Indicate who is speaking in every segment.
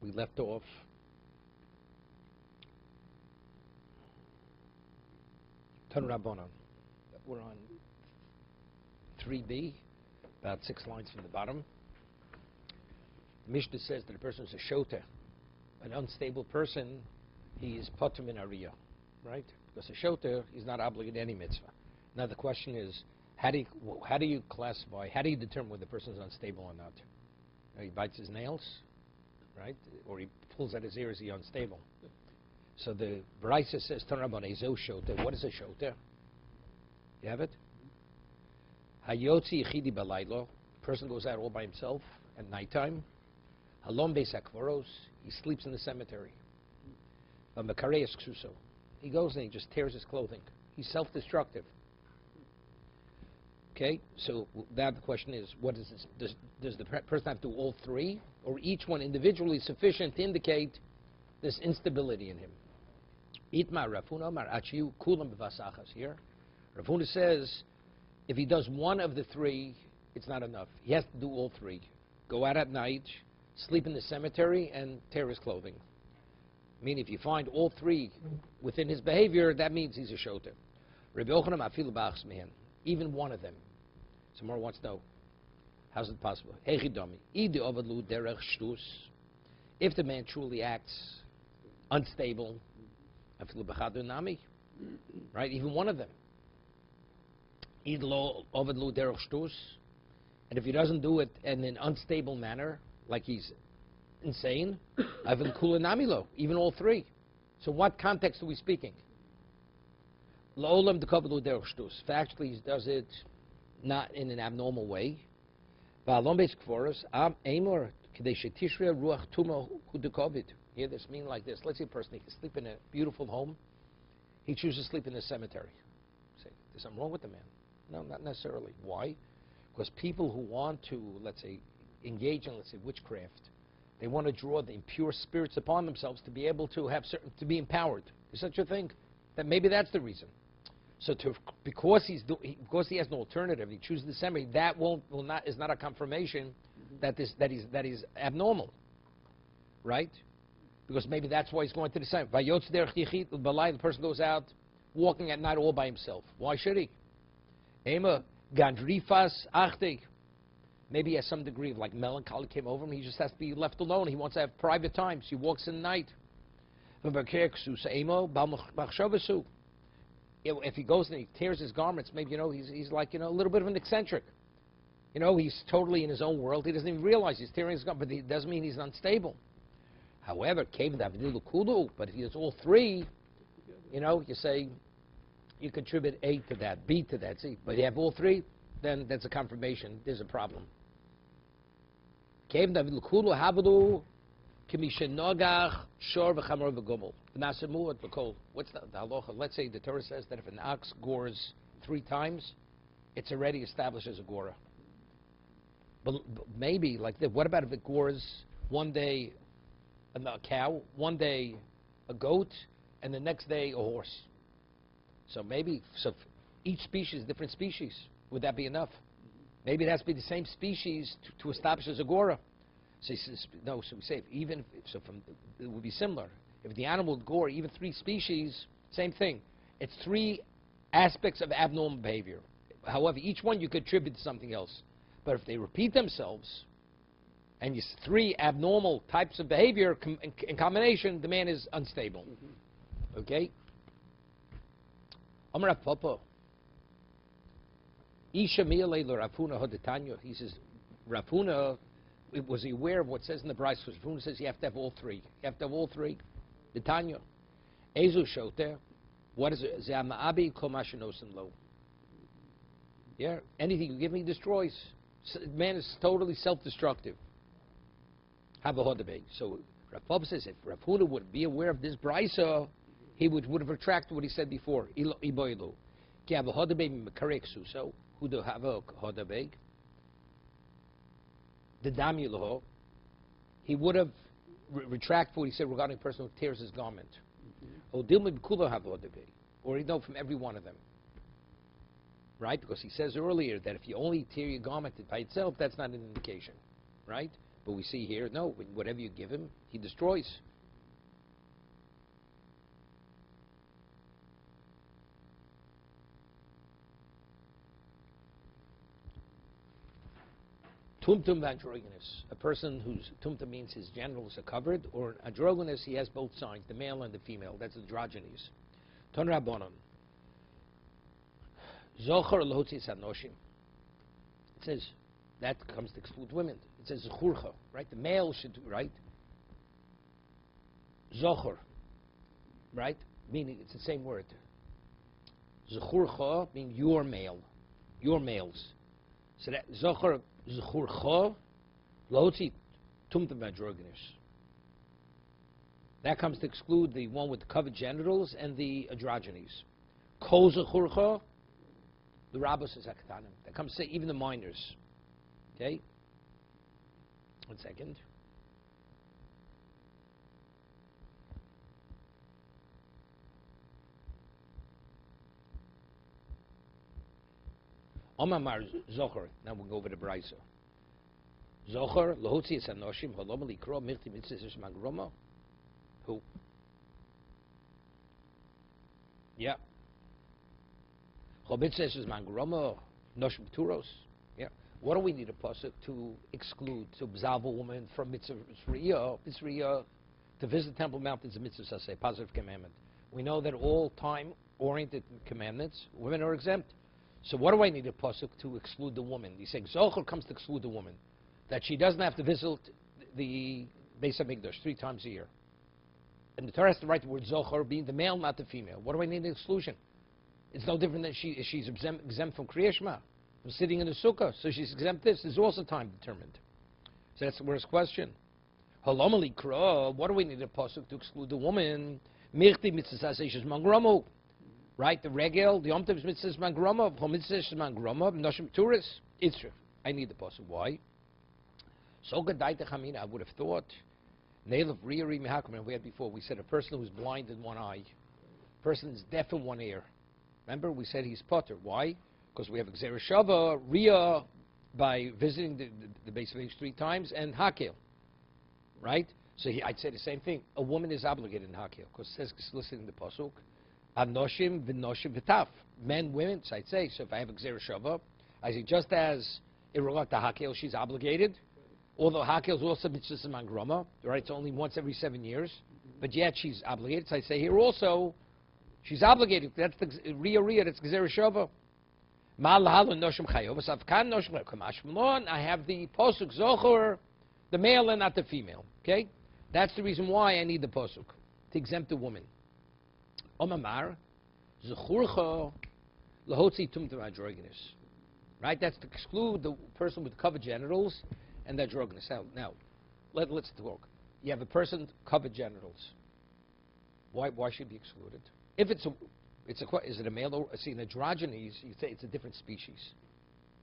Speaker 1: We left off Tan Rabbanon. We're on 3b, about 6 lines from the bottom. The Mishnah says that a person is a shota, an unstable person. He is patur min ariyah, right? Because a shota is not obligated to any mitzvah. Now the question is, how do you classify? How do you determine whether the person is unstable or not? He bites his nails, right? Or he pulls out his ears. Is he unstable? So the Baraisa says, "Tan Rabbanon ezo shota." What is a shota? You have it. Hayotzi yichidi balaylo. Person goes out all by himself at nighttime. Halom beis hakvaros. He sleeps in the cemetery. V'makareis ksuso. He goes and he just tears his clothing. He's self-destructive. Okay, so now the question is, what is this? Does the person have to do all three, or each one individually sufficient to indicate this instability in him? Itma Rafuna Mar Achiu Kulam B'Vasachas here. Rafuna says, if he does one of the three, it's not enough. He has to do all three. Go out at night, sleep in the cemetery, and tear his clothing. I mean, if you find all three within his behavior, that means he's a shota. Rabbi Yochanan Afilu B'Achs Mehen. Even one of them. Somewhere wants to know, how's it possible? If the man truly acts unstable, right? Even one of them. And if he doesn't do it in an unstable manner, like he's insane, even all three. So what context are we speaking? If actually he does it not in an abnormal way. Hear this mean like this. Let's say a person, he can sleep in a beautiful home. He chooses to sleep in the cemetery. Say, there's something wrong with the man. No, not necessarily. Why? Because people who want to, let's say, engage in, let's say, witchcraft, they want to draw the impure spirits upon themselves to be able to have to be empowered. Is such a thing? That maybe that's the reason. So because he has no alternative, he chooses the cemetery. That is not a confirmation that he's abnormal, right? Because maybe that's why he's going to the cemetery. The person goes out walking at night all by himself. Why should he? Maybe he has some degree of like melancholy came over him. He just has to be left alone. He wants to have private time. So he walks in the night. If he goes and he tears his garments, maybe he's like a little bit of an eccentric. He's totally in his own world. He doesn't even realize he's tearing his garments, but it doesn't mean he's unstable. However, but if he does all three, you say you contribute A to that, B to that, C. But if you have all three, then that's a confirmation. There's a problem. What's the halacha? Let's say the Torah says that if an ox gores 3 times, it's already established as a gora. But maybe like that. What about if it gores one day a cow, one day a goat, and the next day a horse? So each species, different species. Would that be enough? Maybe it has to be the same species to establish as a gora. So he says, no, so we say, it would be similar. If the animal would gore even 3 species, same thing. It's 3 aspects of abnormal behavior. However, each one you could attribute to something else. But if they repeat themselves, and you 3 abnormal types of behavior in combination, the man is unstable. Okay? Amar Papa. Isha Miele Rafuna Hodetanya. He says, Rafuna, was he aware of what says in the Bryce? Because Rafuna says you have to have all 3. You have to have all 3. The Tanya. Ezu Shoter. What is it? Za'ma'abi komashinosim lo. Yeah, anything you give me destroys. Man is totally self-destructive. So Rav says if Rav Huna would be aware of this brisa, he would have retracted what he said before. Iboilu. Ki ha'vahodabei mekarek suso. Who do have a hodabei? The damiloho. He would have retracted what he said regarding a person who tears his garment. Odilmi b'kulo ha'vahodabei. Or he know from every one of them. Right? Because he says earlier that if you only tear your garment by itself, that's not an indication. Right? But we see here, no, whatever you give him, he destroys. Tumtum androgynous, a person whose tumtum means his genitals are covered, or androgynous, he has both signs, the male and the female. That's androgynous. Ton Rabbanon. Zochar lohotzis anoshim. It says that comes to exclude women. It says zechurcha, right? The male should, right? Zochar, right? Meaning it's the same word. Zechurcha meaning your male, your males. So that zochar. Zechurcha, lotzi tumtum androgynous. That comes to exclude the one with the covered genitals and the androgynes. Kol zechurcha, the rabbos is akatanim. That comes to say even the minors. Okay? 1 second. Omamar Zohar. Now we'll go over the Brisa. Zohar lohotzi es anoshim halom likro mirti mitzvah magroma. Who? Yeah. Chomitzvah es magroma noshim turos. Yeah. What do we need a pasuk to exclude to absolve a woman from mitzvah riyah to visit the Temple Mount is a mitzvah saseh, positive commandment. We know that all time-oriented commandments, women are exempt. So what do I need a pasuk to exclude the woman? He's saying Zohar comes to exclude the woman, that she doesn't have to visit the Beis HaMikdash 3 times a year. And the Torah has to write the word Zohar, being the male, not the female. What do I need an exclusion? It's no different than she's exempt from Kriya Shema, from sitting in the sukkah, so she's exempt this. This is also time determined. So that's the worst question. Halomali Kra, what do we need a pasuk to exclude the woman? Mirti mitzvah saseh mangromo. Right, the regel, the Yom Tov mitzvahs mangroma, mitzvahs mangroma, noshim turis, itzrif. I need the pasuk. Why? So gedaita chamina. I would have thought. Nail of riyari mehakman. We had before. We said a person who's blind in one eye, a person is deaf in one ear. Remember, we said he's potter. Why? Because we have Gzera Shava, Riyah, by visiting the Beis HaMikdash 3 times, and Hakel. Right? So I'd say the same thing. A woman is obligated in Hakel because it says explicitly in the pasuk. Anoshim v'noshim v'taf. Men, women, so I'd say, so if I have a Gzera Shava, I say just as in regard to Hakel, she's obligated, although Hakel is also mitzvah mangroma, right? It's only once every 7 years, but yet she's obligated. So I say here also, she's obligated. That's the Riyah, that's Gzera Shava. I have the posuk Zohar, the male and not the female. Okay? That's the reason why I need the posuk, to exempt the woman. Omamar, Zechurcha, Lahotzi Tumtum Androgynous. Right? That's to exclude the person with covered genitals and the androgynous. Now, let's talk. You have a person covered genitals. Why should it be excluded? If is it a male or an androgynous? You say it's a different species.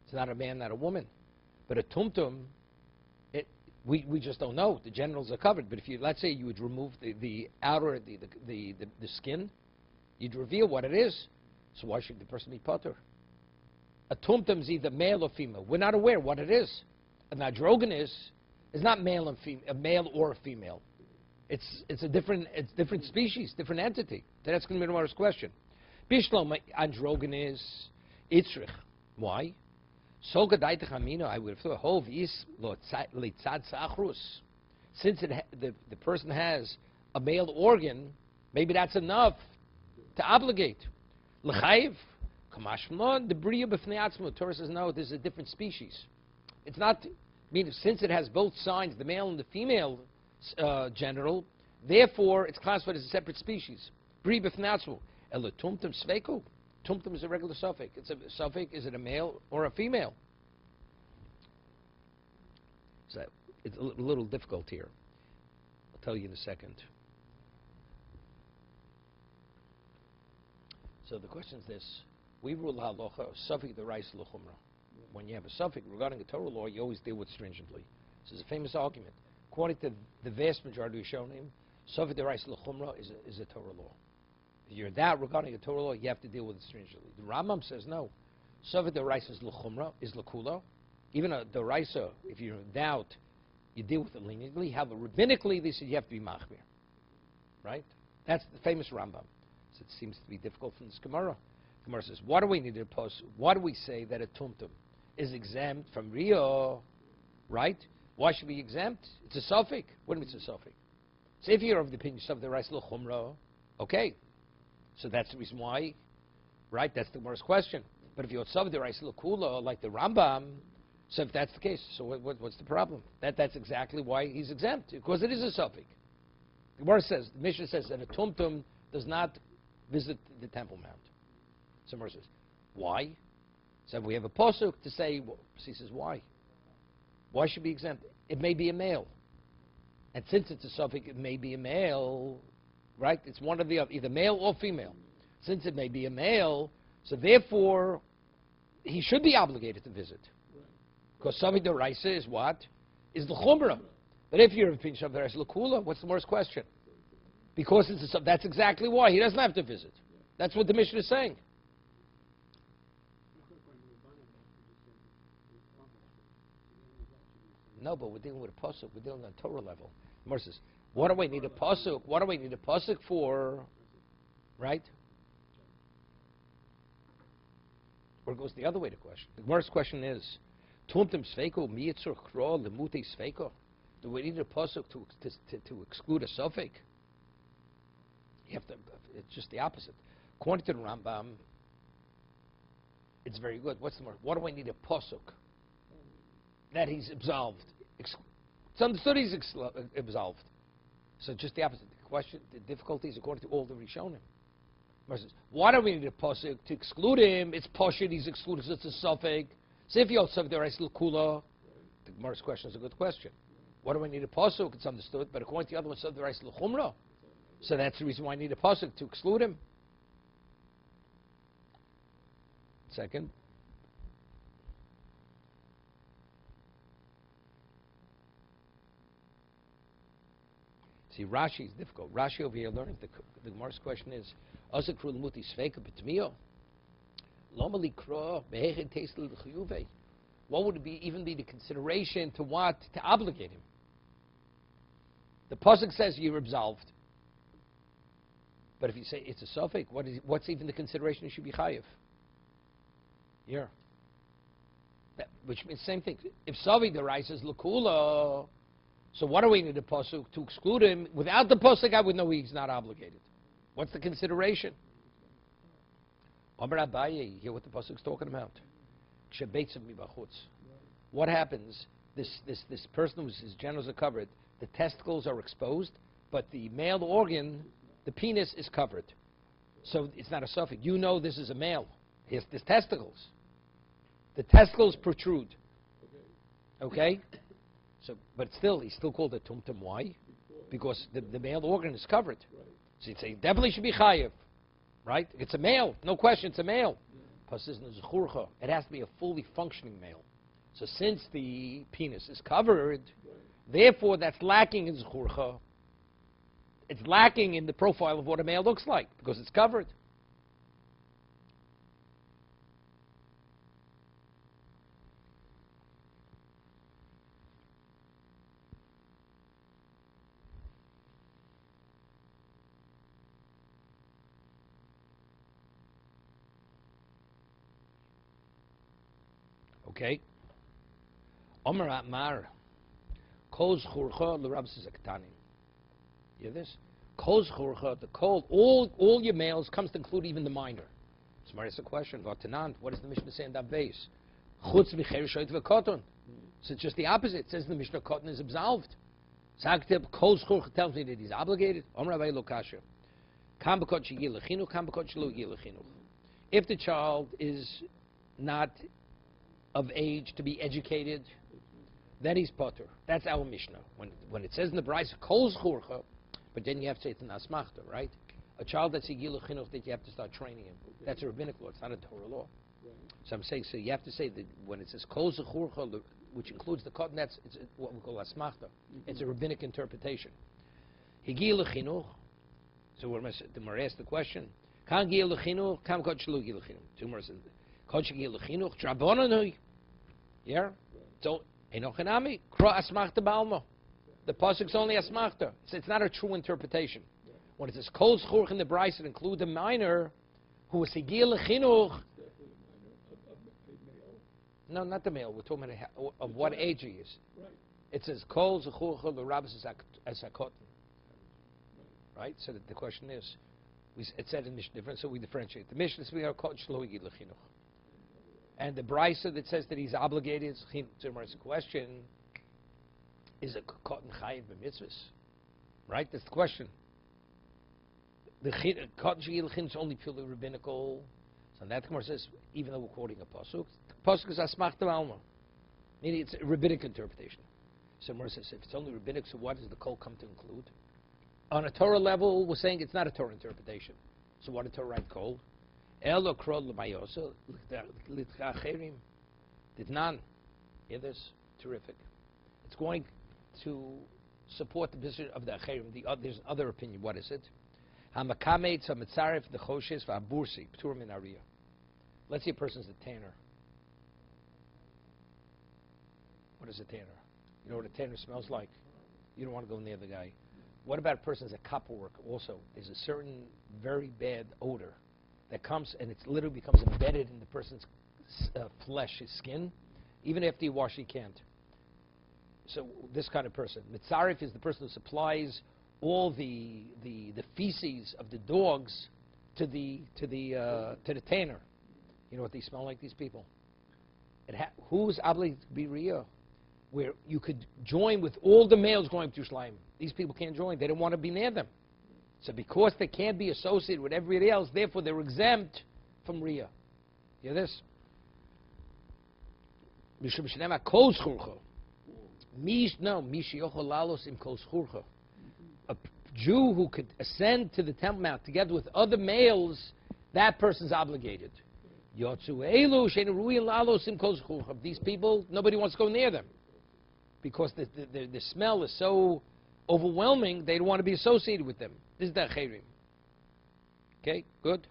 Speaker 1: It's not a man, not a woman. But a tumtum, we just don't know. The genitals are covered. But if let's say you would remove the outer, the skin, you'd reveal what it is. So why should the person be potter? A tumtum is either male or female. We're not aware what it is. An androgynous is not male and female, a male or a female. It's different species, different entity. So that's going to be tomorrow's question. Bishlom androgynous itzrich. Why? So gedaita chamino. I would have thought hov is lo litzad sachrus. Since the person has a male organ, maybe that's enough to obligate. L'chayiv kamashmon the bria b'fnei atzmo. Torah says no. This is a different species. It's not. Meaning since it has both signs, the male and the female genital, therefore it's classified as a separate species. Bria b'fnei atzmo. Ela tumtum sveiku. Tumtum is a regular suffix. It's a suffix. Is it a male or a female? So it's a little difficult here. I'll tell you in a second. So the question is this: we rule halacha suffix the rice l'chumra. When you have a suffix regarding a Torah law, you always deal with stringently. This is a famous argument. According to the vast majority of Shonim, suffix the rice l'chumra is a Torah law. If you're in doubt regarding a Torah law, you have to deal with it stringently. The Rambam says no. Suffix the rice is l'chumra, is l'kula. Even a deraisa, if you're in doubt you deal with it leniently. However, rabbinically, they said you have to be machmir. Right? That's the famous Rambam. So it seems to be difficult from this Gemara. Gemara says, why do we need a post? Why do we say that a tumtum is exempt from Rio? Right? Why should we be exempt? It's a suffix. What do you mean it's a suffix? So if you're of the opinion of the Reis L'Chumra, okay. So that's the reason why, right? That's the Gemara's question. But if you're of the Reis L'Kula, like the Rambam, so if that's the case, so what's the problem? That's exactly why he's exempt, because it is a suffix. The Gemara says, the Mishnah says that a tumtum does not visit the Temple Mount. So the Gemara says, why? So we have a pasuk to say, well, he says, why? Why should be exempt? It may be a male. And since it's a suffix, it may be a male, right? It's one of the other, either male or female. Since it may be a male, so therefore, he should be obligated to visit. Because suffix d'oraisa is what? Is the chumrah. But if you're a pinch of the rest l'kula, what's the worst question? Because it's a, that's exactly why. He doesn't have to visit. That's what the Mishnah is saying. No, but we're dealing with a pasuk. We're dealing on a Torah level. Gemara says, what do we need a pasuk? What do we need a pasuk for? Right? Or it goes the other way, the question. The Gemara's question is, Tumtum sveiko miyitzur kro lemute sveiko. Do we need a pasuk to exclude a suffix? You have to. It's just the opposite. According to the Rambam, it's very good. What's the more? What do we need a pasuk? That he's absolved. It's understood he's absolved. So just the opposite. The question, the difficulties according to all the Rishonim. Why do we need a pasuk to exclude him? It's pashut, he's excluded, so it's a suffix. So if you also have the Reis L'Kula, the Gemara's question is a good question. Why do we need a pasuk? It's understood, but according to the other one, the Reis L'Chumra. So that's the reason why I need a pasuk to exclude him. Second. See, Rashi is difficult. Rashi over here learning the Gemara's question is, Azakru l'muti sveika b'tmio, loma likra beheched teisel l'chiyuve. What would it be, even be the consideration to what? To obligate him. The pasuk says you're absolved. But if you say it's a suffix, what's even the consideration? It should be chayiv. Yeah. Which means same thing. If Savi the rice is l'kula, so what do we need a pasuk to exclude him? Without the pasuk, I would know he's not obligated. What's the consideration? Amar Abaye, hear what the pasuk's talking about. What happens? This person whose genitals are covered, the testicles are exposed, but the male organ, the penis, is covered. So it's not a suffix. You know this is a male. His testicles. The testicles protrude. Okay? So, but still, he's still called a tumtum. Why? Because the male organ is covered. So you'd say, definitely should be chayiv. Right? It's a male. No question, it's a male. It has to be a fully functioning male. So since the penis is covered, therefore that's lacking in zechurcha. It's lacking in the profile of what a male looks like, because it's covered. Okay. Omer Atmar, Koz Churcha l'Rabs Zaktani. You hear this? Koz Churcha, the cold, all your males comes to include even the minor. It's a question. Vatanant, what does the Mishnah say in that base? Chutz v'cher shoyt v'koton. So it's just the opposite. It says the Mishnah Koton is absolved. Sagtib Koz Churcha tells me that he's obligated. Omer Avay Lokasha. Kam b'kot shegil l'chinuch, kam b'kot shelo yigil l'chinuch. If the child is not of age to be educated, then he's potter. That's our Mishnah. When it says in the Brayso Kol Zchurcha, but then you have to say it's an asmachta, right? A child that's a Yilu Chinuch that you have to start training him. That's a rabbinic law. It's not a Torah law. So I'm saying, so you have to say that when it says Kol Zchurcha, which includes the cotton, it's what we call asmachta. It's a rabbinic interpretation. Higilu Chinuch. So the Mar asked the question. Kan Gilu Chinuch, kam Kot Shelu Gilu Chinuch. Two more says. Yeah? So Enochinami, kra asmachta balma. The pasuk's only asmachta. It's not a true interpretation. When it says kol schurch in the Bryce, it includes a minor who was higil chinuch. No, not the male. We're talking about of what age he is. It says kol schurch the rabbis as a cotton. Right. So the question is, it said in Mishnah different, so we differentiate. The Mishnah says we are cotton shlo higil chinuch, and the Bryce that says that he's obligated. So the question is a cotton chayiv b'mitzvahs, right? That's the question. The cotton shigil chin is only purely rabbinical. So that Gemara says, even though we're quoting a pasuk, the pasuk is asmachta alma, meaning it's a rabbinic interpretation. So Gemara says, if it's only rabbinic, so what does the kol come to include? On a Torah level, we're saying it's not a Torah interpretation. So what did Torah write kol? El okrod l'mayosa l'tchacherim. Did none. Hear this? Terrific. It's going to support the position of the acherim. There's another opinion. What is it? Hamakamet hamitzaref nechoshes v'abursi p'tur min ariya. Let's say a person's a tanner. What is a tanner? You know what a tanner smells like? You don't want to go near the guy. What about a person who's a copper worker? Also, there's a certain very bad odor that comes, and it literally becomes embedded in the person's flesh, his skin. Even after you wash, you can't. So this kind of person, mitzaref, is the person who supplies all the feces of the dogs to the tanner. You know what they smell like, these people? Who's obligated to be riyah? Where you could join with all the males going to Yerushalayim. These people can't join. They don't want to be near them. So because they can't be associated with everybody else, therefore they're exempt from riyah. You hear this? A Jew who could ascend to the Temple Mount together with other males, that person's obligated. These people, nobody wants to go near them because the smell is so overwhelming, they don't want to be associated with them. This is the acherim. Okay, good.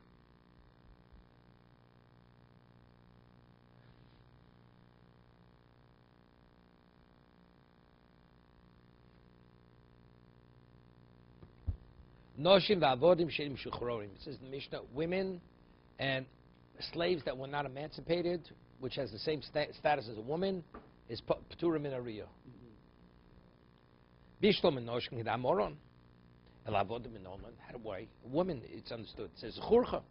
Speaker 1: Noshim va'avodim she'im shuchrorim. It says in the Mishnah, women and slaves that were not emancipated, which has the same status as a woman, is p'turim min ariyah. Bishlom and noshim hidamoron. Elavodim min oman. How do I? A woman, it's understood. It says schurcha.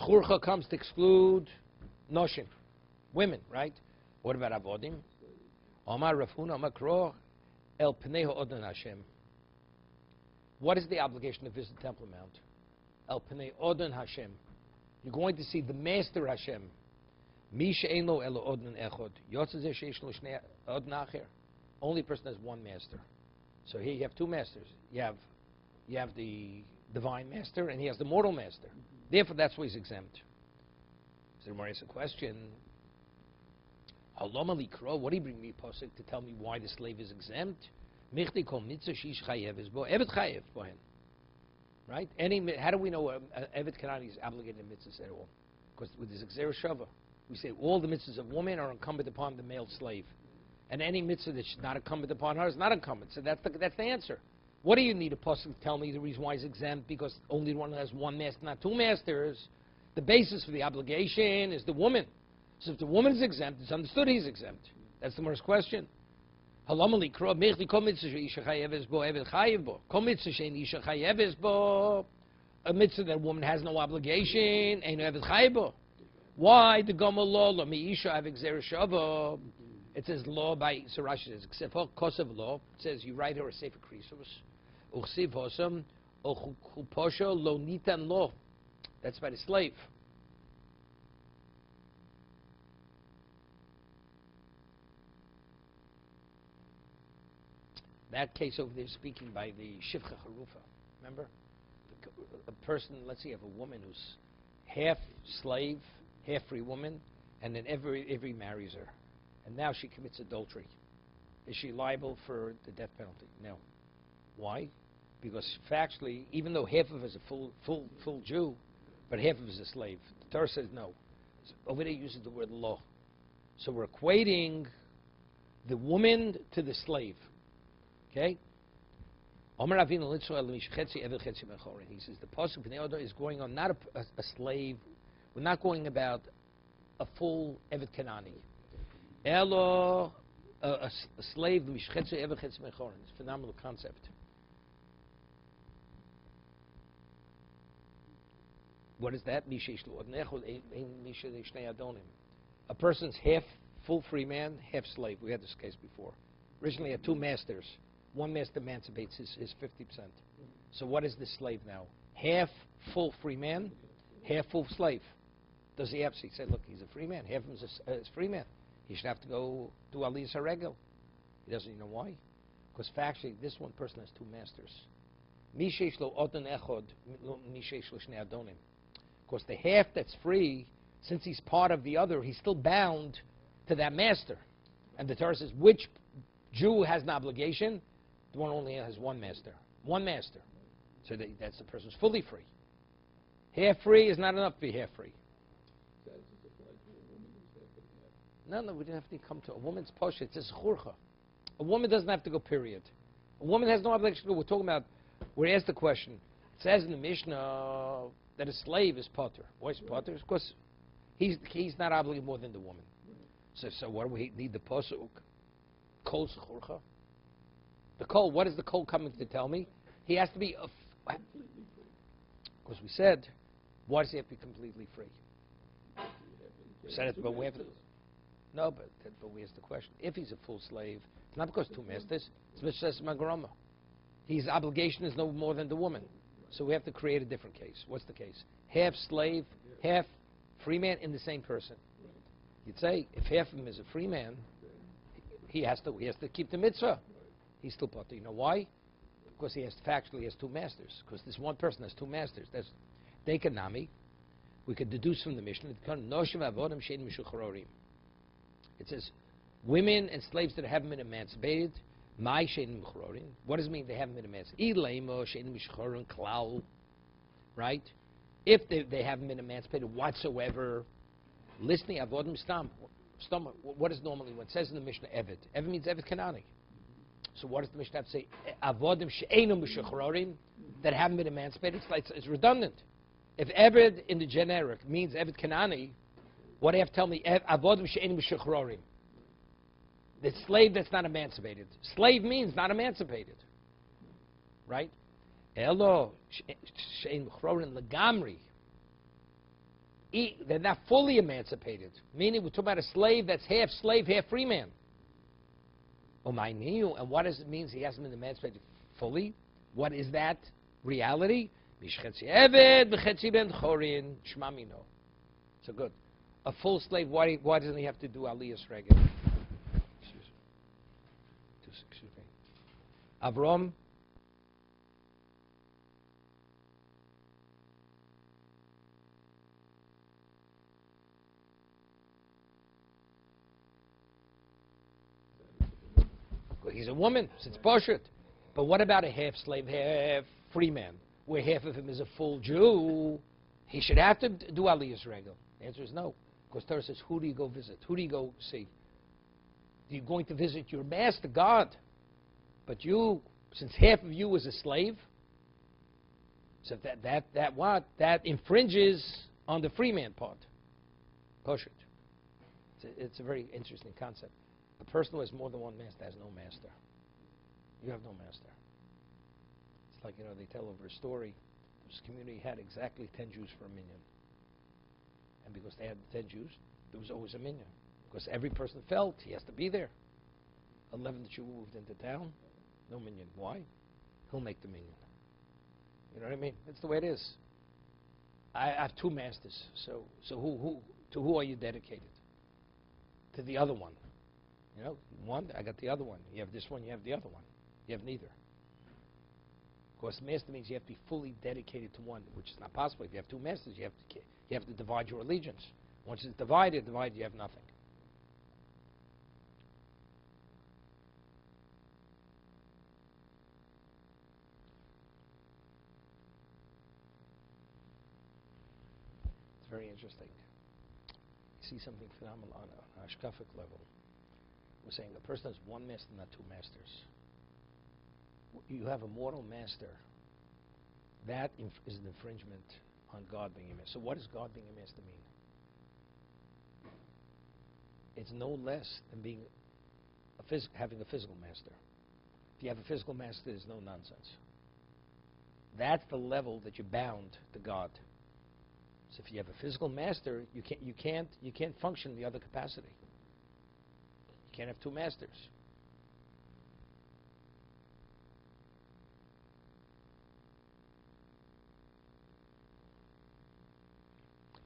Speaker 1: Schurcha comes to exclude noshim, women, right? What about avodim? Omar rafuna omar kroch el pnei ha'odon Hashem. What is the obligation to visit the Temple Mount? El Pnei Odon Hashem. You're going to see the Master Hashem. Mi she'eno elo odon echod. Yotzeh she'ish lo shnei odon acher. Only person has one master. So here you have two masters. You have the divine master and he has the mortal master. Therefore, that's why he's exempt. So there is a question. What do you bring me, Pasuk, to tell me why the slave is exempt? Right? How do we know Evet Kanani is obligated to mitzvahs at all? Because with this Xer Shava, we say all the mitzvahs of women are incumbent upon the male slave. And any mitzvah that's not incumbent upon her is not incumbent. So that's the answer. What do you need a pasuk to tell me the reason why he's exempt? Because only one has one master, not two masters. The basis for the obligation is the woman. So if the woman is exempt, it's understood he's exempt. That's the first question. A mitzvah that a woman has no obligation, why the Gomer law? It says law by Sirash says except for Kosev law. It says you write her a sefer krisos. Uchsiv hosam ochuposha lo nitan law. That's by the slave. That case over there is speaking by the Shivcha Harufa. Remember? A person, let's say you have a woman who's half slave, half free woman, and then every marries her. And now she commits adultery. Is she liable for the death penalty? No. Why? Because factually, even though half of us is a full Jew, but half of us is a slave, the Torah says no. So over there uses the word law. So we're equating the woman to the slave. Okay? He says the pasuk Bnei Oda is going on not a slave. We're not going about a full Evet Kanani. Elo, a slave, it's a phenomenal concept. What is that? A person's half full free man, half slave. We had this case before. Originally had two masters. One master emancipates his 50%. So what is this slave now? Half full free man, half full slave. Does he have to say, look, he's a free man. Half of him is a free man. He should have to go do Aliyah Saregel. He doesn't. You know why? Because factually, this one person has two masters. Because the half that's free, since he's part of the other, he's still bound to that master. And the Torah says, which Jew has an obligation? The one only has one master. One master. So that's the person who's fully free. Half free is not enough to be half free. No, we didn't have to come to a woman's posha. It says churcha. A woman doesn't have to go, period. A woman has no obligation to go. We're talking about, we're asked the question. It says in the Mishnah that a slave is potter. Why is potter? Because he's not obligated more than the woman. So what do we need the posuk? Kol churcha. The kol, what is the kol coming to tell me? He has to be, because we said, why does he have to be completely free? We said it, but we have to. No, but we ask the question. If he's a full slave, it's not because two masters. It's Mishas Magrama. His obligation is no more than the woman. So we have to create a different case. What's the case? Half slave, half free man in the same person. You'd say if half of him is a free man, he has to keep the mitzvah. He's still potter. You know why? Because he has two masters. Because this one person has two masters. That's Dekanami. We could deduce from the Mishnah. It says, women and slaves that haven't been emancipated, my shein mechrorin. What does it mean they haven't been emancipated? Ilema shein mechrorin klal. Right? If they haven't been emancipated whatsoever, listening avodim stam. What is normally what it says in the Mishnah Eved? Eved means Eved Kanani. So what does the Mishnah have to say? Avodim she'enu mechrorin that haven't been emancipated. It's redundant. If Eved in the generic means Eved Kanani, what do you have to tell me? Avodim she'enim b'shechrorim. The slave that's not emancipated. Slave means not emancipated. Right? Elo she'enim b'shechrorim legamri. They're not fully emancipated. Meaning we're talking about a slave that's half slave, half free man. And what does it mean he hasn't been emancipated fully? What is that reality? So good. A full slave, why doesn't he have to do Aliyah's Regel? Excuse me. Avram. Well, he's a woman, so it's Boshut. But what about a half slave, half free man, where half of him is a full Jew? He should have to do Aliyah's Regel. The answer is no. Because Torah says, who do you go visit? Who do you go see? You're going to visit your master, God. But you, since half of you is a slave, so that infringes on the free man part. Poshut. It's a very interesting concept. A person who has more than one master has no master. You have no master. It's like, they tell over a story. This community had exactly 10 Jews for a minyan. And because they had 10 Jews, there was always a minyan. Because every person felt he has to be there. 11 Jews moved into town, no minyan. Why? He'll make the minyan. You know what I mean? That's the way it is. I have two masters. So who are you dedicated? To the other one. One, I got the other one. You have this one, you have the other one. You have neither. Of course, master means you have to be fully dedicated to one, which is not possible. If you have two masters, you have to divide your allegiance. Once it's divided, you have nothing. It's very interesting. You see something phenomenal on a hashkafic level. We're saying a person has one master, not two masters. You have a mortal master. That is an infringement on God being a master. So what does God being a master mean? It's no less than being having a physical master. If you have a physical master, there's no nonsense. That's the level that you're bound to God. So if you have a physical master, you can't function in the other capacity. You can't have two masters.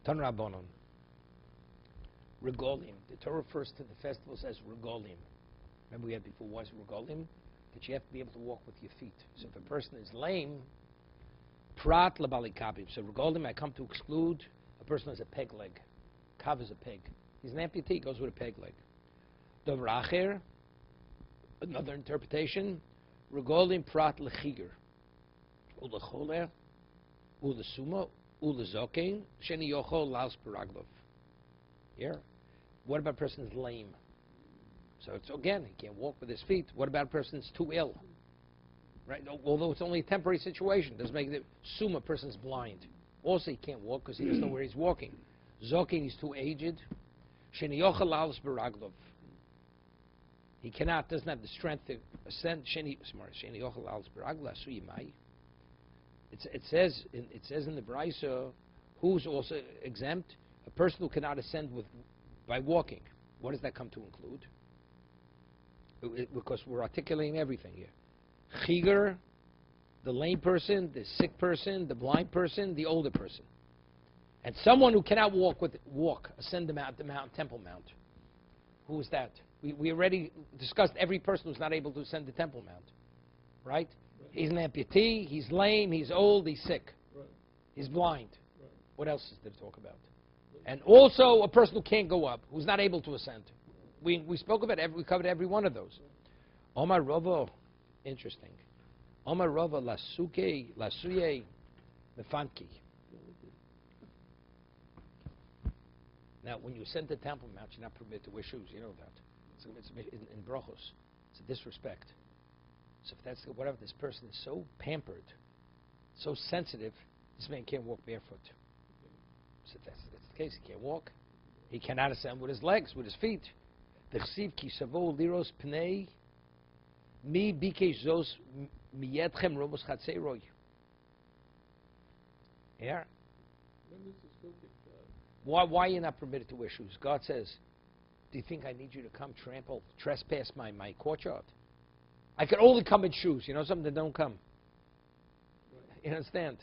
Speaker 1: Tan Rabbanon. Regolim. The Torah refers to the festivals as regolim. Remember we had before, what's regolim? That you have to be able to walk with your feet. So if a person is lame, prat labalikabim. So regolim, I come to exclude a person who has a peg leg. Kav is a peg. He's an amputee, goes with a peg leg. Dover acher, another interpretation, regolim prat lechiger. Ulecholer, ulesuma, ulezokein, sheni yochol laus paraglov. Yeah. What about a person who's lame? So it's again, he can't walk with his feet. What about a person who's too ill? Right? Although it's only a temporary situation, doesn't make it. Assume a person's blind. Also, he can't walk because he doesn't know where he's walking. Zokin, he's too aged. Sheni yochel laus paraglov. He doesn't have the strength to ascend. Sheni yochel laus paraglov suyimai. It says in the Brisa, who's also exempt? A person who cannot ascend by walking. What does that come to include? Because we're articulating everything here. Chiger, the lame person, the sick person, the blind person, the older person. And someone who cannot ascend the Mount, Temple Mount. Who is that? We already discussed every person who's not able to ascend the Temple Mount. Right? He's an amputee, he's lame, he's old, he's sick. Right. He's blind. Right. What else is there to talk about? And also a person who can't go up, who's not able to ascend. We spoke about we covered every one of those. Omar Rava, interesting. Omar Rava lasuye mefanki. Now, when you ascend the Temple Mount, you're not permitted to wear shoes. You know that. It's in brachos. It's a disrespect. So if that's whatever, this person is so pampered, so sensitive, this man can't walk barefoot. So if that's the case, he can't walk. He cannot ascend with his legs, with his feet. Ki Savo liros pnei mi bikesh zos miyetchem romos chatzeroy. Yeah. Why are you not permitted to wear shoes? God says, do you think I need you to come trespass my courtyard? I can only come in shoes. You know something that don't come. Right. You understand?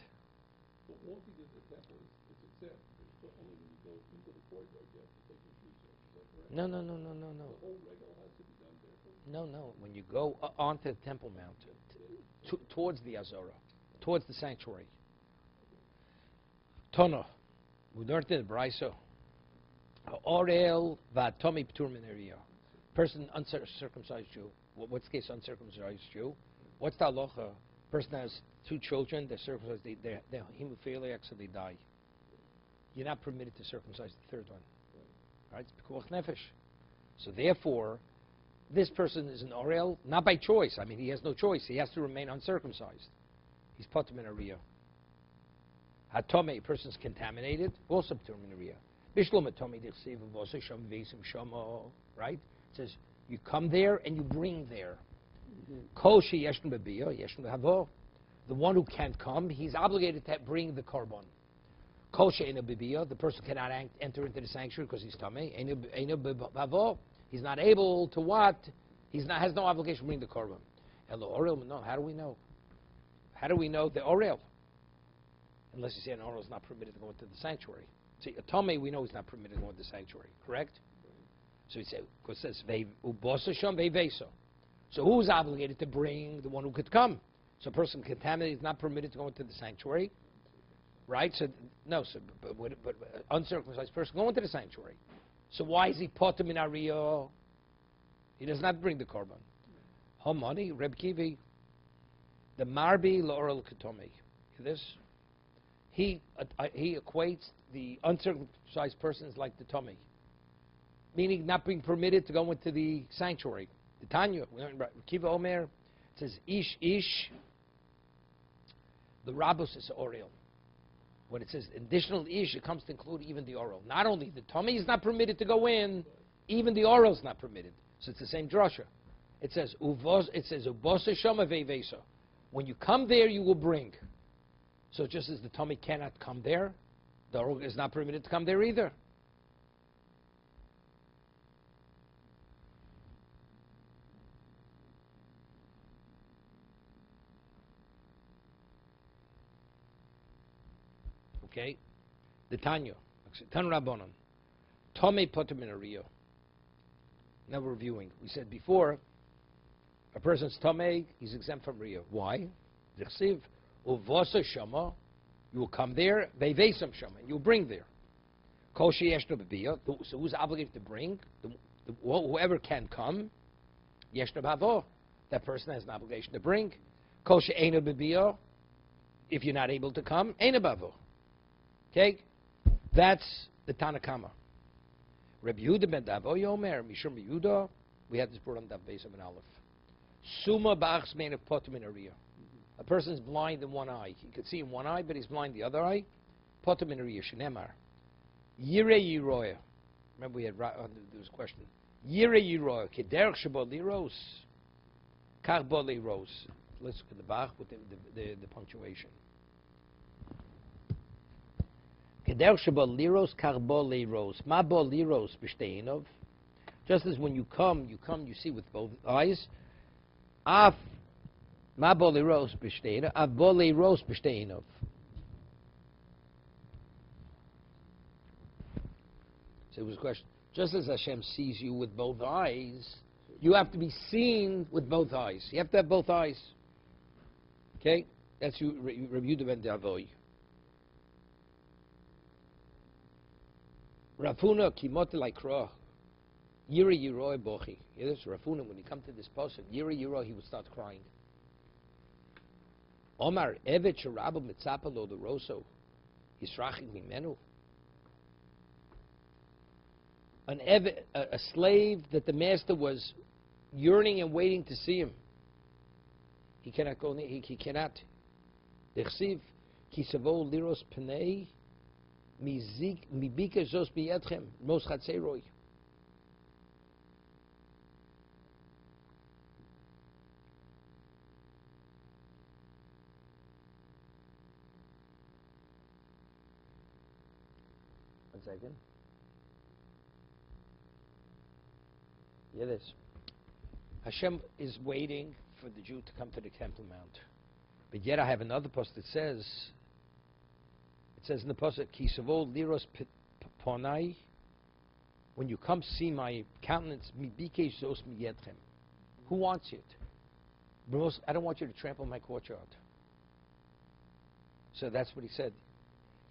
Speaker 2: But walking in the temple is exempt. But only when you go into the courtyard, you have to take your shoes off. Is that correct?
Speaker 1: No.
Speaker 2: The whole regal has to be done barefoot?
Speaker 1: No. When you go onto the Temple Mount, towards the Azora, towards the sanctuary. Tono. We learned in the Braiso. Orel va'tomi p'tur min area. Person uncircumcised Jew. What's the case uncircumcised Jew? What's the halacha? Person has two children, they're circumcised, they're hemophiliacs, so they die. You're not permitted to circumcise the third one. Right? It's pikuach nefesh. So therefore, this person is an orel, not by choice. I mean, he has no choice. He has to remain uncircumcised. He's patur min area. Hatome, a person's contaminated, also patur min area. Bishlom hatome dichsev v'osei sham v'esim shamo. Right? It says, you come there and you bring there. Koshi yeshnu b'biyah, yeshnu b'havo. The one who can't come, he's obligated to bring the korban. Koshi ena b'biyah, the person cannot enter into the sanctuary because he's tamei. Ena b'havo, he's not able to what? Has no obligation to bring the korban. Elo orel, no. How do we know? How do we know the orel? Unless you say an orel is not permitted to go into the sanctuary. See, a tamei, we know he's not permitted to go into the sanctuary. Correct? So he said, because it says, so who's obligated to bring the one who could come? So a person contaminated is not permitted to go into the sanctuary, right? So but uncircumcised person go into the sanctuary. So why is he patur min ariyah? He does not bring the korban. Hamani Reb Kivi, the marbi laorel ketomi. This he equates the uncircumcised persons like the tummy. meaning not being permitted to go into the sanctuary. The Tanya, Kiva Omer, it says ish, the Rabbos is oral. When it says additional ish, it comes to include even the oral. Not only the tummy is not permitted to go in, even the oral is not permitted. So it's the same drasha. It says uvosa shama veivesa. When you come there, you will bring. So just as the tummy cannot come there, the oral is not permitted to come there either. Okay, the Tanya, Tan Rabbanon, Tome Potaminario. Now we're reviewing. We said before, a person's Tome, he's exempt from Rio. Why? Dichsiv, Uvosa Shama, you will come there, Veivesam Shama, and you'll bring there. Koshi Yeshno Babiyah, so who's obligated to bring? Whoever can come, Yeshno Bavo, that person has an obligation to bring. Koshi Eino Babiyah, if you're not able to come, Eino Bavo. Okay, that's the Tanakama. Rabbi Yehuda ben Davoy Omer, Mishum Yehuda, we had this brought on Daf Beis and Aleph. Suma ba'achs mein of potum in ariya. A person's blind in one eye. He could see in one eye, but he's blind the other eye. Potum in ariya, shenemar. Yirei yiroya. Remember we had, there was a question. Yirei yiroya, kederch shabo liros, kach bo liros. Let's look at the Bach with the punctuation. Just as when you come, you see with both eyes. So it was a question. Just as Hashem sees you with both eyes, you have to be seen with both eyes. You have to have both eyes. Okay? That's Rabbi Yehuda ben Davoy. Rafuna kimot laikra, yiri yiroi bochi. Yes, Rafuna, when he come to this pasuk, yiri yiroi, he would start crying. Omar evet sherabu mitzapa lo deroso, yisrachim mimenu. An evet, a slave that the master was yearning and waiting to see him. He cannot go. He cannot. Dechsiv ki savo liros penei. Mibika zos biyadchem mos chatzeroi. One second. Yeah, this. Hashem is waiting for the Jew to come to the Temple Mount, but yet I have another post that says. It says in the pasuk, Ki Savo liros ponai. When you come see my countenance, mi bike zos miyedchem. Who wants it? I don't want you to trample my courtyard. So that's what he said.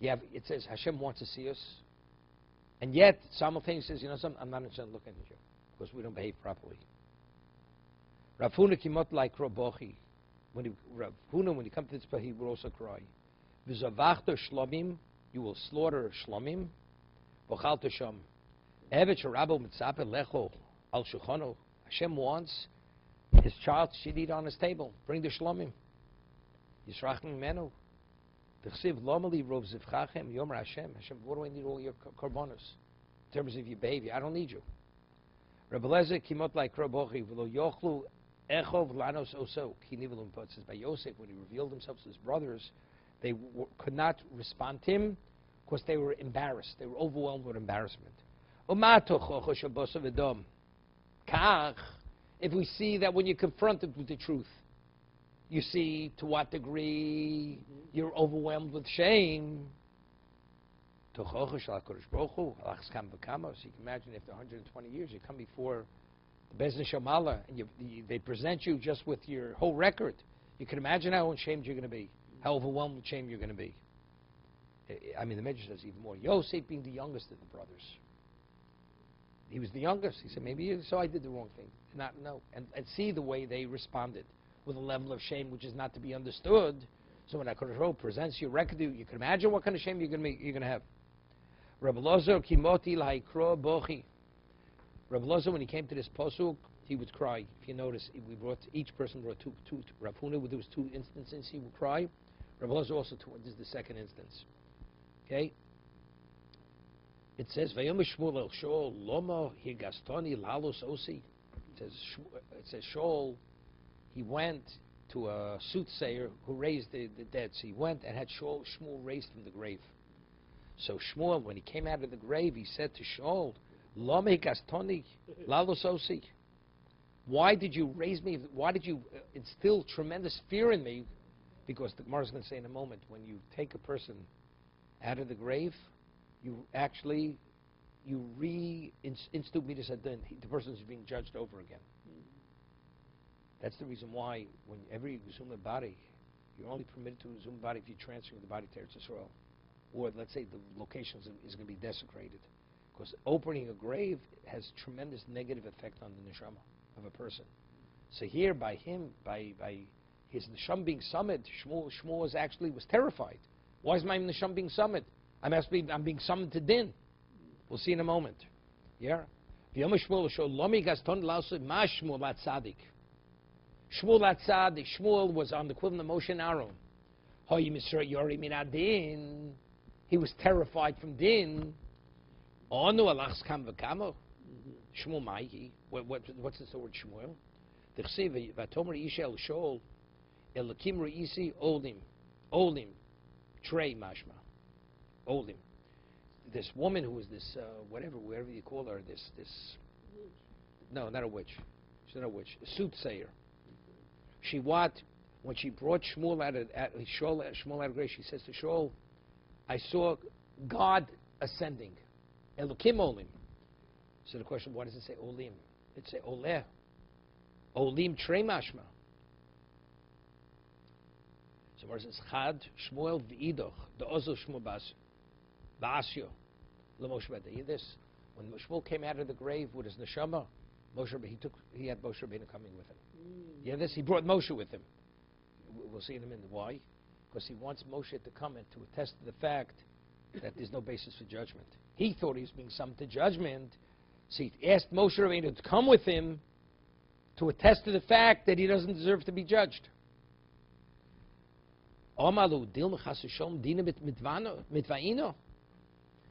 Speaker 1: It says Hashem wants to see us, and yet simultaneously says, you know something, I'm not interested in looking at you because we don't behave properly. Rafuna kimot like robochi. When you come to this place, he will also cry. V'zavachta shlomim, you will slaughter shlomim. V'chalta sham. Evet sharabo mitzape lecho al shuchano. Hashem wants his child should eat on his table. Bring the shlomim. Yisrachim menu. V'chsiv lomali rov zivchachem yomer Hashem. Hashem, what do I need all your korbanos? In terms of your baby, I don't need you. Rabbi Lezer kimot like robochi v'lo yochlu echov lanos oso ki nivelum. It says by Yosef when he revealed himself to his brothers. They could not respond to him because they were embarrassed. They were overwhelmed with embarrassment. If we see that when you're confronted with the truth, you see to what degree you're overwhelmed with shame. So you can imagine after 120 years, you come before the Bezdin Shamala and they present you just with your whole record. You can imagine how ashamed you're going to be. How overwhelmed with shame you're going to be. I mean, the Midrash says even more. Yosef being the youngest of the brothers. He was the youngest. He said, maybe so I did the wrong thing. And see the way they responded with a level of shame which is not to be understood. So when HaKadosh presents your record, you can imagine what kind of shame you're going to have. Rabbi Lozer kimoti laikro bochi. Rabbi Loza, when he came to this posuk, he would cry. If you notice, each person brought two. Rav Huna, there was 2 instances he would cry. Rabbi Loza also 2. This is the second instance. Okay. It says, "Vayom Shmuel el Shaul Loma Higastoni Lalos Osi." It says Shaul, he went to a soothsayer who raised the dead. So he went and had Shmuel raised from the grave. So Shmuel, when he came out of the grave, he said to Shaul, "Loma Higastoni Lalos Osi." Why did you raise me? Why did you instill tremendous fear in me? Because the Gemara is going to say in a moment, when you take a person out of the grave, you actually, institute midas hadin. The person is being judged over again. That's the reason why whenever you resume a body, you're only permitted to resume a body if you're transferring the body to Eretz Yisrael. Or let's say the location is going to be desecrated. Because opening a grave has tremendous negative effect on the neshama of a person. So here, by his neshama being summoned, Shmuel was terrified. Why is my neshama being summoned? I'm being summoned to din. We'll see in a moment. Yeah. Shmuel was on the equivalent of Moshe and Aaron. He was terrified from din. What's this word Shmuel? Olim, Trey Mashma. Olim. This woman who was this, whatever you call her, this. No, not a witch. She's not a witch. A soothsayer. When she brought Shmuel out of grave, she says to Shaul, I saw God ascending. Elokim Olim. So the question, why does it say Olim? It say Oleh. Olim Trey Mashma. So where it says Chad Shmuel v'idoch the Ozo Shmuel Ba'asyo LeMoshe Rabbeinu. Hear this? When Shmuel came out of the grave with his neshama, he had Moshe Rabbeinu coming with him. Hear this? He brought Moshe with him. We'll see in a minute why. Because he wants Moshe to come and to attest to the fact that there's no basis for judgment. He thought he was being summoned to judgment, so he asked Moshe Rabbeinu to come with him to attest to the fact that he doesn't deserve to be judged.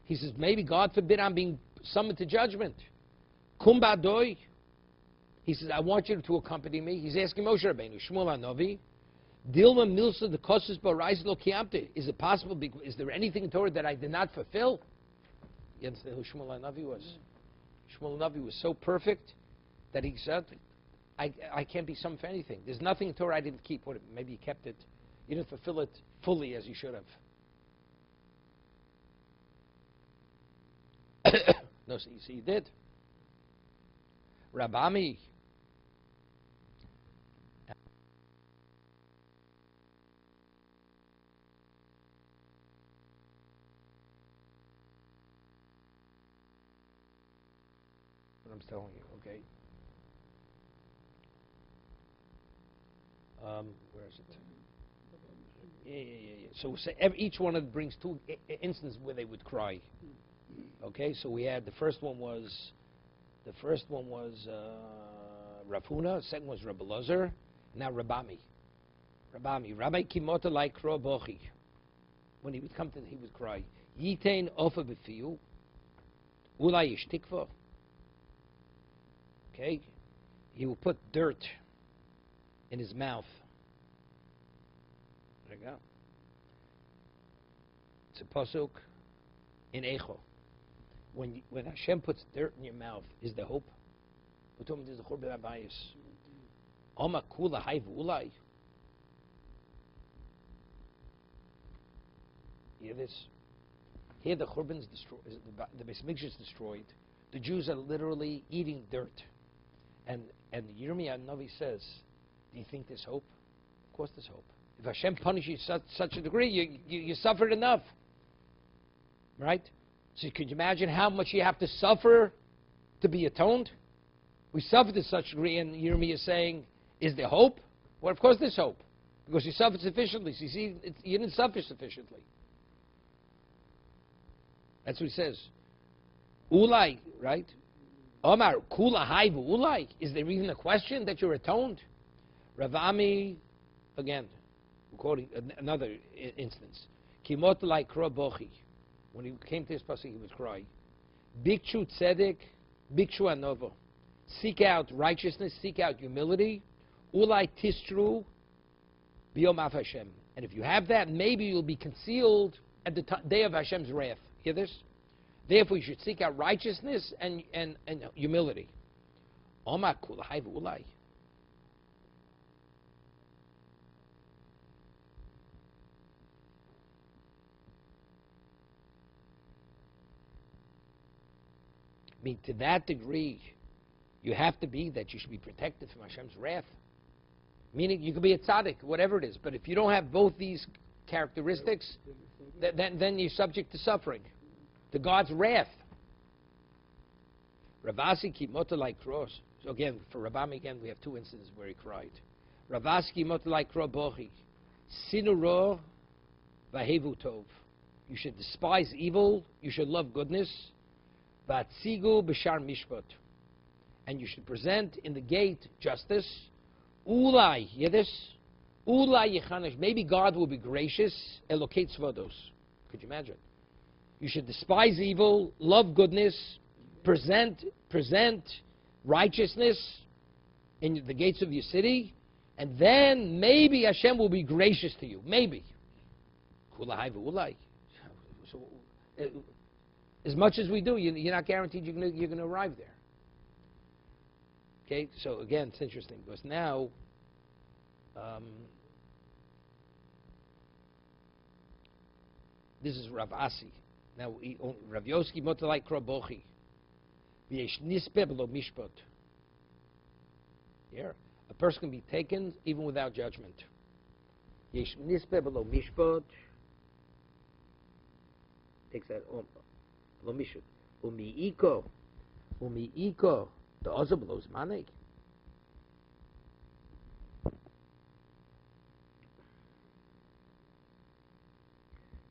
Speaker 1: He says, maybe, God forbid, I'm being summoned to judgment. Kumbadoi. He says, I want you to accompany me. He's asking Moshe Rabbeinu, Shmuel HaNavi, Dilma Milsa the Kosus Barais Lo Kiamte. Is it possible? Is there anything in Torah that I did not fulfill? You understand who Shmuel HaNavi was? Shmuel HaNavi was so perfect that he said, I can't be summoned for anything. There's nothing in Torah I didn't keep. Maybe you kept it. You didn't fulfill it fully as you should have. No, so you did. Rabami. What I'm telling you, okay? Where is it? Yeah. So each one of them brings 2 instances where they would cry. Okay, so we had the first one was Rav Huna, the second was Rabbi Lozer, now Rabami. Rabbi Kimota like Bochi. When he would come to, he would cry. Yitain ofa b'fiyu, ulai yishtikva. Okay, he will put dirt in his mouth. There you go. It's a pasuk in Echo. When Hashem puts dirt in your mouth, is there hope? We told him there's a churban abayis. Oma kula hayv ulai. Hear this? Here the churban is destroyed. The Beis Mikdash is destroyed. The Jews are literally eating dirt. And Yirmiyah Navi says, do you think there's hope? Of course there's hope. If Hashem punishes you such a degree, you suffered enough. Right? So could you imagine how much you have to suffer to be atoned? We suffered to such a degree, and Yirmiyah is saying, is there hope? Well, of course there's hope. Because you suffered sufficiently. So you see, you didn't suffer sufficiently. That's what he says. Ulai, right? Omar kula hai v'ulai. Is there even a question that you're atoned? Rav Ami, again, quoting another instance. Kimot lai kro bochi. When he came to this pasuk, he was crying. Bikshu tzedek, bikshu anovo. Seek out righteousness, seek out humility. Ulai tistru biyom af Hashem. And if you have that, maybe you'll be concealed at the day of Hashem's wrath. Hear this? Therefore, you should seek out righteousness and humility. Omar kula hai v'ulai. I mean, to that degree, you have to be that you should be protected from Hashem's wrath. Meaning, you could be a tzaddik, whatever it is, but if you don't have both these characteristics, then you're subject to suffering, to God's wrath. Ravasi ki motalai kros. So again, for Rabami, again, we have two instances where he cried. Ravasi ki motalai kro bochi. Sinuro vahevu tov. You should despise evil, you should love goodness. Vatzigu b'shar mishpat. And you should present in the gate justice. Ulai, hear this? Ulai yechanish. Maybe God will be gracious. Elokate svodos. Could you imagine? You should despise evil, love goodness, present righteousness in the gates of your city, and then maybe Hashem will be gracious to you. Maybe. Kulai v'ulai. So, as much as we do, you're not guaranteed you're going to arrive there. Okay, so again, it's interesting because now this is Rav Asi. Now, Rav Yoski motalai krobochi. V'yesh nispe b'lo mishpat. Here, a person can be taken even without judgment. Yesh nispe b'lo mishpat. Takes that on. B'lo mishpat. Umi'iko. The other b'lo zmanek.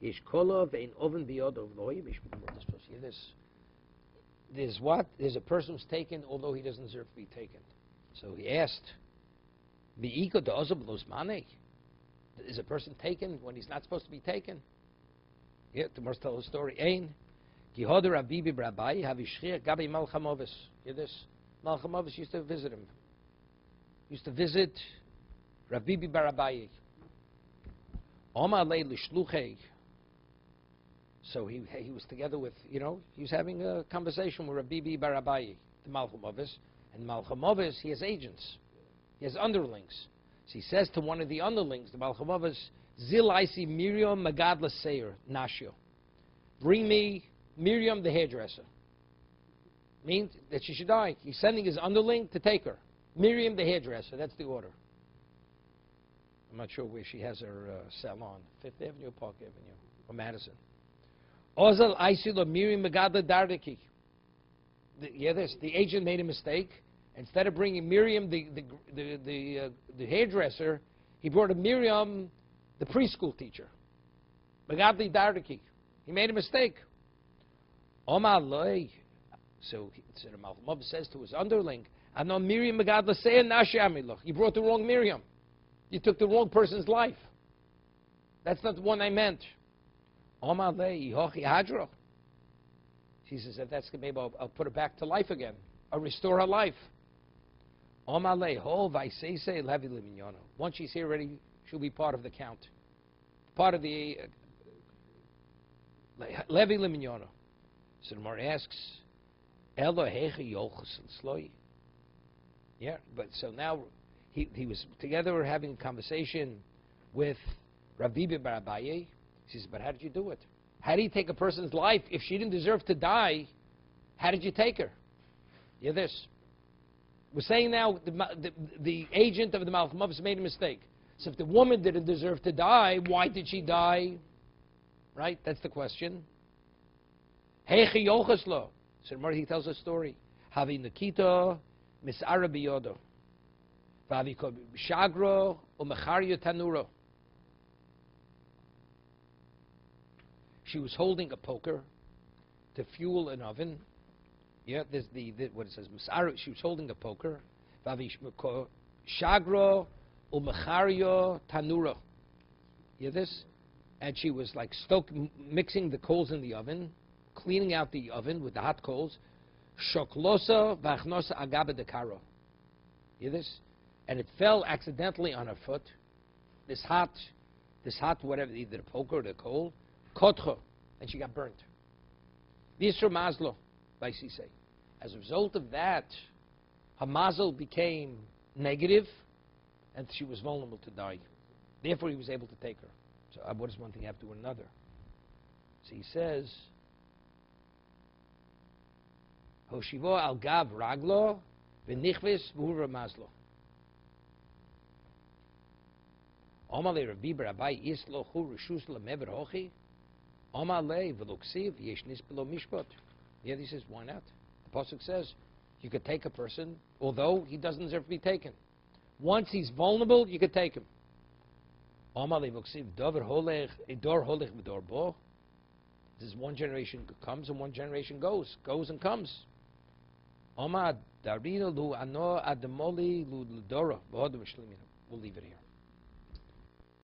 Speaker 1: Yesh kola ve'in oven biyodov loy. There's what? There's a person who's taken although he doesn't deserve to be taken. So he asked, Mi'iko de ozab losmane? Is a person taken when he's not supposed to be taken? Yeah, the must tell the story. Ein, Kihoder Abibi Brabai, Havishchir, Gabi Malchamovis. Hear this? Malchamovis used to visit him. Used to visit Rabibi Barabai. Omar le lishluchei. So he was together with, he was having a conversation with Rabibi Barabai, the Malchamovis. And Malchamovis, he has agents. He has underlings. So he says to one of the underlings, the Malchamovis, Zil Isi Miriam Magadla Seir, Nashio. Bring me Miriam the hairdresser. Means that she should die. He's sending his underling to take her. Miriam the hairdresser, that's the order. I'm not sure where she has her salon. 5th Avenue or Park Avenue or Madison. Ozal Isila Miriam Magadla Dardaki. The agent made a mistake. Instead of bringing Miriam, the hairdresser, he brought a Miriam, the preschool teacher. Magadli Dardaki. He made a mistake. Omar loy. So the Malchamav says to his underling, I know Miriam Magadla say Nashamiloch. You brought the wrong Miriam. You took the wrong person's life. That's not the one I meant. Omar lei Hochi Hadro. She says, if that's maybe I'll put her back to life again. I'll restore her life. Omar lei Ho Vaisese Levi Liminyono. Once she's here already, she'll be part of the count. Part of the Levi Liminyono. So the Gemara asks, Elo Hechi Yochus Sloi. Yeah, but so now he was together having a conversation with Rabbi Barabaye. He says, but how did you do it? How do you take a person's life? If she didn't deserve to die, how did you take her? Yeah, this. We're saying now the agent of the Malchamavis made a mistake. So if the woman didn't deserve to die, why did she die? Right? That's the question. Hechi Yochaslo. So he tells a story. Havi Nikita Misara Biyodo. Vavi Shagro Umecharyo Tanuro. She was holding a poker to fuel an oven. Yeah, there's what it says. She was holding a poker. Shagro umechario tanura. You hear this? And she was like mixing the coals in the oven, cleaning out the oven with the hot coals. Shoklosa vachnosa agabe de karo. You hear this? And it fell accidentally on her foot. This hot, whatever, either the poker or the coal, kotcho, and she got burnt. Visra mazlo, by say. As a result of that, her mazel became negative, and she was vulnerable to die. Therefore, he was able to take her. So, what does one thing have to do with another? So he says, Hoshivo al gav raglo v'nichvis v'hura mazlo. Omale Rabbi Rabbi Islo Hu Rishus LaMever Hochi. Omale Veluksiv Yeshnis Below Mishpot. Yeah, he says, why not? The pasuk says you could take a person, although he doesn't deserve to be taken. Once he's vulnerable, you could take him. Omale Veluksiv Dover Holech Idor Holech V'Dor Bo. This is one generation comes and one generation goes and comes. Omad Darino Lu Ano Adamoli Lu Ludora. We'll leave it here.